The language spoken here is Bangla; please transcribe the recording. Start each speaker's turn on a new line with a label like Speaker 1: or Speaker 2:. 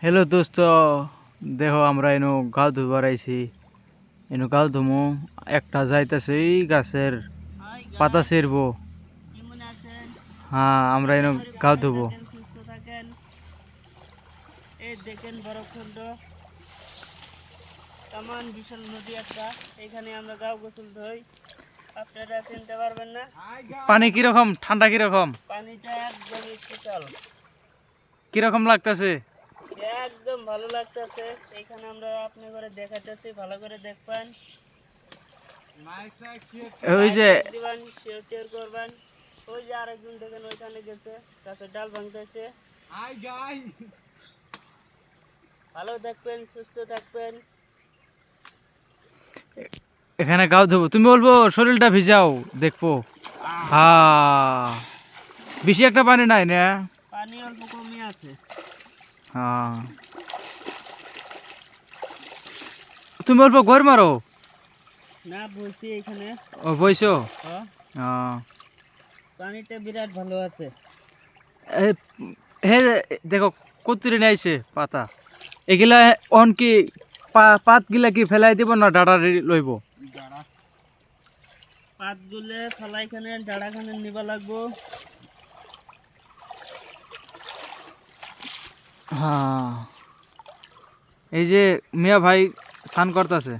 Speaker 1: हेलो दोस्तों, देखो আমরা এনো গাও ধুবার আইছি। এনো গাও ধুমু একটা যাইতাছে এই গাছের পাতা ছিড়বো।
Speaker 2: কেমন আছেন?
Speaker 1: হ্যাঁ, আমরা এনো গাও ধুবো।
Speaker 2: সুস্থ থাকেন। এই দেখেন বরফখণ্ড, কেমন বিশাল নদী একটা। এখানে আমরা গাও গোসল ধুই, আপনারা চিনতে পারবেন না।
Speaker 1: পানি কিরকম, ঠান্ডা কিরকম,
Speaker 2: পানিটা একদম শীতল,
Speaker 1: কিরকম লাগতেছে?
Speaker 2: একদম ভালো লাগতেছে। এখানে আমরা আপনি করে দেখাতেছি, ভালো করে দেখবেন,
Speaker 1: ওই যে
Speaker 2: দিবেন, শেয়ার করবেন। ওই যে আরেকজন দেখেন ওইখানে গেছে, গাছের ডাল ভাঙতেছে। ভালো থাকবেন, সুস্থ থাকবেন।
Speaker 1: এখানে গাও ধুবো, তুমি বলবো শরীরটা ভিজাও, দেখবো। হ্যাঁ, বেশি একটা পানি নাই না।
Speaker 2: পানি অল্প কমই আছে।
Speaker 1: হ্যাঁ, তুমি বলবো ঘর মারো।
Speaker 2: না, বলছি এখানে।
Speaker 1: ও বইছো?
Speaker 2: হ্যাঁ,
Speaker 1: হ্যাঁ,
Speaker 2: পানিটা বিরাট ভালো আছে।
Speaker 1: হে দেখো কতুরি নাইছে পাতা, এগুলা অন কি পাত গিলা কি ফেলাই দিব না ডাটা লইব?
Speaker 2: পাতগুলো ফলাইখানে ডাড়াখানে নিবা লাগবো।
Speaker 1: হ্যাঁ, এই যে মিয়া ভাই স্নান করতেছে।